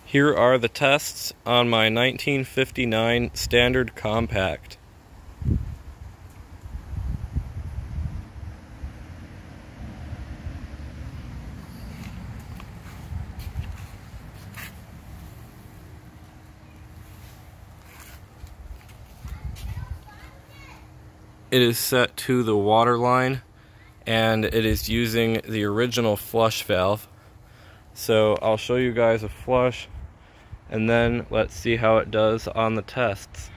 Here are the tests on my 1959 Standard Compact. It is set to the water line, and it is using the original flush valve. So I'll show you guys a flush, and then let's see how it does on the tests.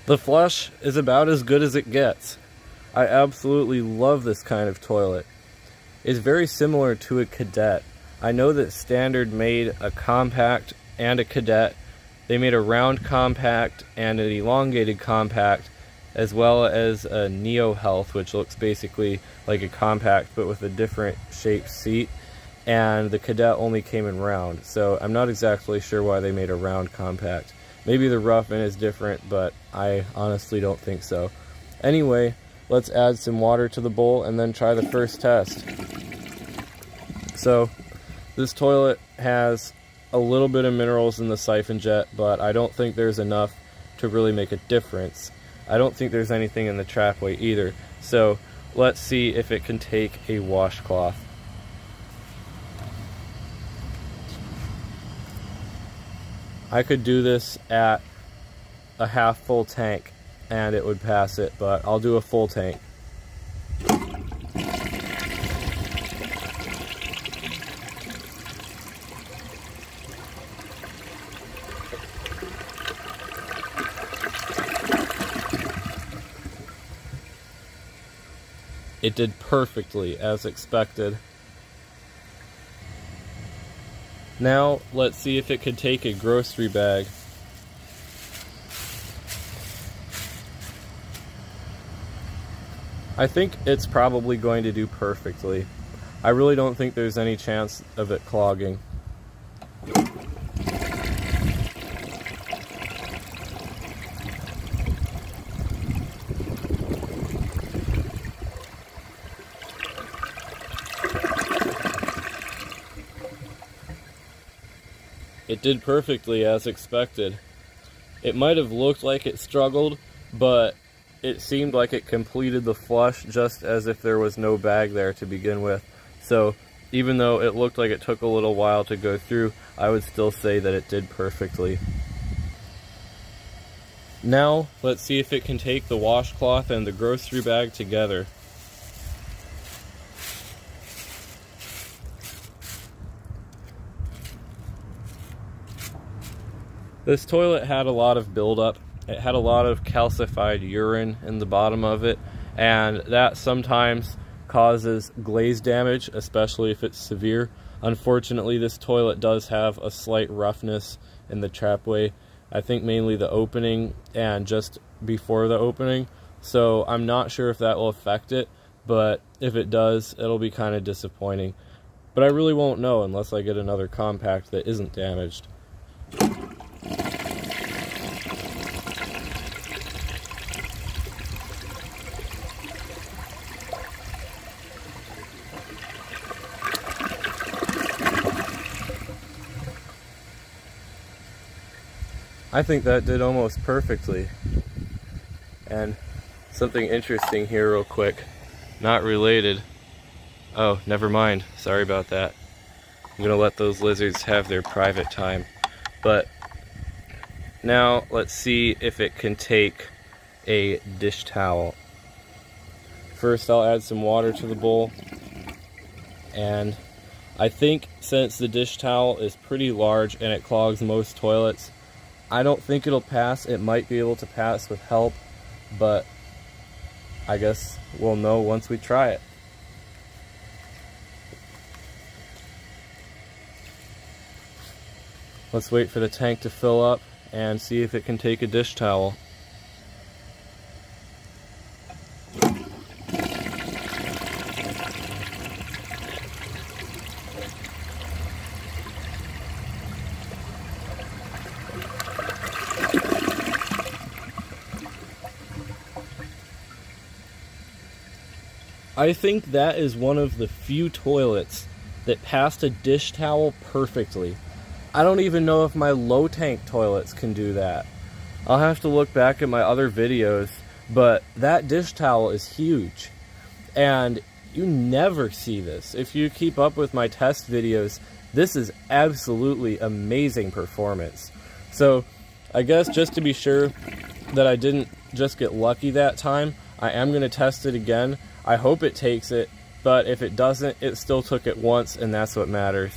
The flush is about as good as it gets. I absolutely love this kind of toilet. It's very similar to a Cadet. I know that Standard made a compact and a Cadet. They made a round compact and an elongated compact, as well as a Neo Health, which looks basically like a compact but with a different shaped seat. And the Cadet only came in round, so I'm not exactly sure why they made a round compact. Maybe the rough end is different, but I honestly don't think so. Anyway, let's add some water to the bowl and then try the first test. So, this toilet has a little bit of minerals in the siphon jet, but I don't think there's enough to really make a difference. I don't think there's anything in the trapway either. So, let's see if it can take a washcloth. I could do this at a half full tank and it would pass it, but I'll do a full tank. It did perfectly as expected. Now, let's see if it could take a grocery bag. I think it's probably going to do perfectly. I really don't think there's any chance of it clogging. It did perfectly as expected. It might have looked like it struggled, but it seemed like it completed the flush just as if there was no bag there to begin with. So even though it looked like it took a little while to go through, I would still say that it did perfectly. Now let's see if it can take the washcloth and the grocery bag together. This toilet had a lot of buildup. It had a lot of calcified urine in the bottom of it, and that sometimes causes glaze damage, especially if it's severe. Unfortunately, this toilet does have a slight roughness in the trapway. I think mainly the opening and just before the opening. So I'm not sure if that will affect it, but if it does, it'll be kind of disappointing. But I really won't know unless I get another compact that isn't damaged. I think that did almost perfectly. And something interesting here real quick, not related. Oh, never mind, sorry about that. I'm gonna let those lizards have their private time. But now let's see if it can take a dish towel. First I'll add some water to the bowl, and I think since the dish towel is pretty large and it clogs most toilets, I don't think it'll pass. It might be able to pass with help, but I guess we'll know once we try it. Let's wait for the tank to fill up and see if it can take a dish towel. I think that is one of the few toilets that passed a dish towel perfectly. I don't even know if my low tank toilets can do that. I'll have to look back at my other videos, but that dish towel is huge. And you never see this. If you keep up with my test videos, this is absolutely amazing performance. So I guess just to be sure that I didn't just get lucky that time, I am going to test it again. I hope it takes it, but if it doesn't, it still took it once, and that's what matters.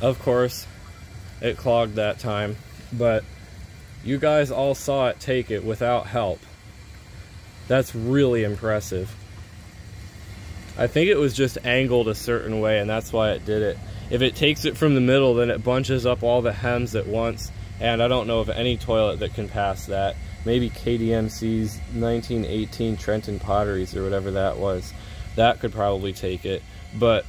Of course, it clogged that time, but you guys all saw it take it without help. That's really impressive. I think it was just angled a certain way, and that's why it did it. If it takes it from the middle, then it bunches up all the hems at once, and I don't know of any toilet that can pass that. Maybe KDMC's 1918 Trenton Potteries or whatever that was. That could probably take it, but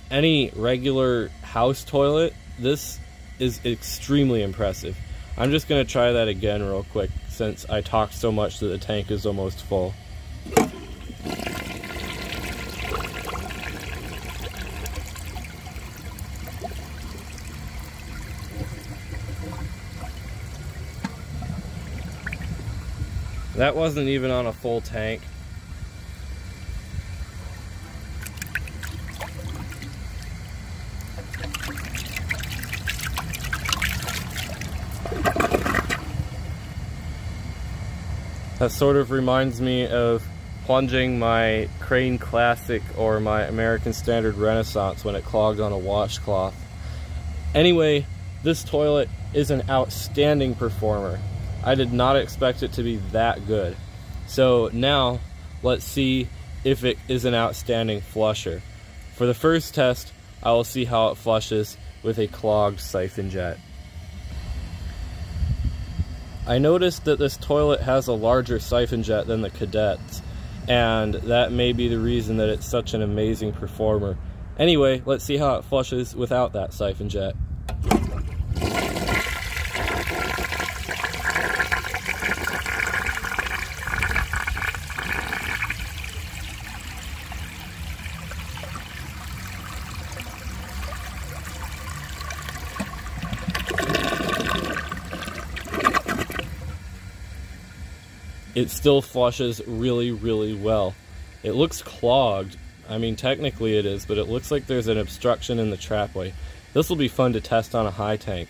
any regular house toilet, this is extremely impressive. I'm just going to try that again real quick since I talked so much that the tank is almost full. That wasn't even on a full tank. That sort of reminds me of plunging my Crane Classic or my American Standard Renaissance when it clogged on a washcloth. Anyway, this toilet is an outstanding performer. I did not expect it to be that good. So now, let's see if it is an outstanding flusher. For the first test, I will see how it flushes with a clogged siphon jet. I noticed that this toilet has a larger siphon jet than the Cadets, and that may be the reason that it's such an amazing performer. Anyway, let's see how it flushes without that siphon jet. It still flushes really, really well. It looks clogged. I mean, technically it is, but it looks like there's an obstruction in the trapway. This will be fun to test on a high tank.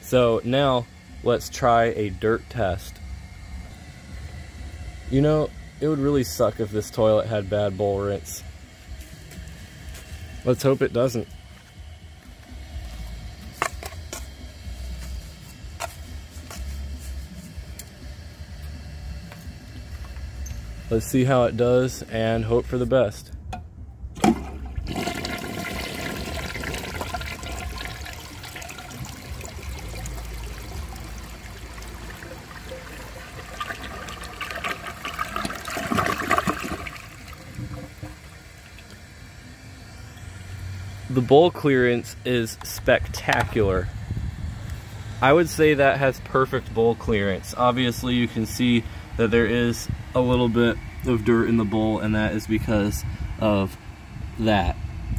So now, let's try a dirt test. You know, it would really suck if this toilet had bad bowl rinse. Let's hope it doesn't. Let's see how it does and hope for the best. The bowl clearance is spectacular. I would say that has perfect bowl clearance. Obviously you can see that there is a little bit of dirt in the bowl, and that is because of that.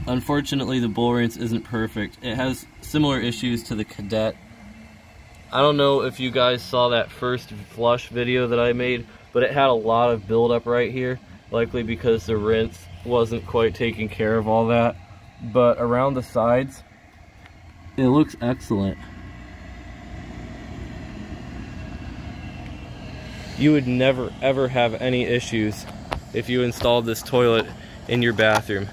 Unfortunately, the bowl rinse isn't perfect. It has similar issues to the Cadet. I don't know if you guys saw that first flush video that I made, but it had a lot of buildup right here, likely because the rinse wasn't quite taking care of all that. But around the sides, it looks excellent. You would never ever have any issues if you installed this toilet in your bathroom.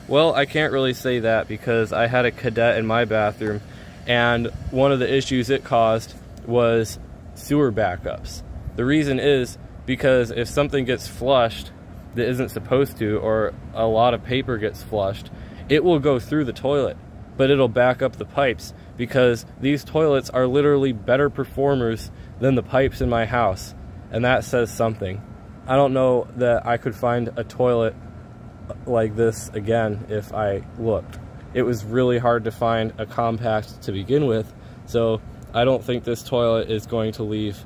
Well, I can't really say that because I had a Cadet in my bathroom, and one of the issues it caused was sewer backups. The reason is because if something gets flushed that isn't supposed to, or a lot of paper gets flushed, it will go through the toilet, but it'll back up the pipes because these toilets are literally better performers than the pipes in my house, and that says something. I don't know that I could find a toilet like this again if I looked. It was really hard to find a compact to begin with, so I don't think this toilet is going to leave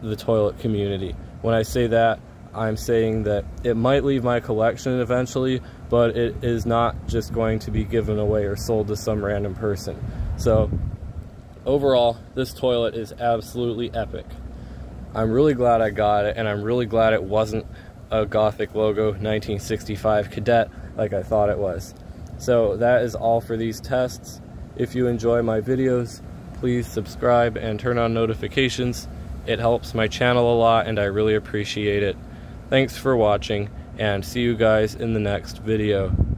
the toilet community. When I say that, I'm saying that it might leave my collection eventually, but it is not just going to be given away or sold to some random person. So overall, this toilet is absolutely epic. I'm really glad I got it, and I'm really glad it wasn't a Gothic logo 1965 Cadet like I thought it was. So that is all for these tests. If you enjoy my videos, please subscribe and turn on notifications. It helps my channel a lot, and I really appreciate it. Thanks for watching, and see you guys in the next video.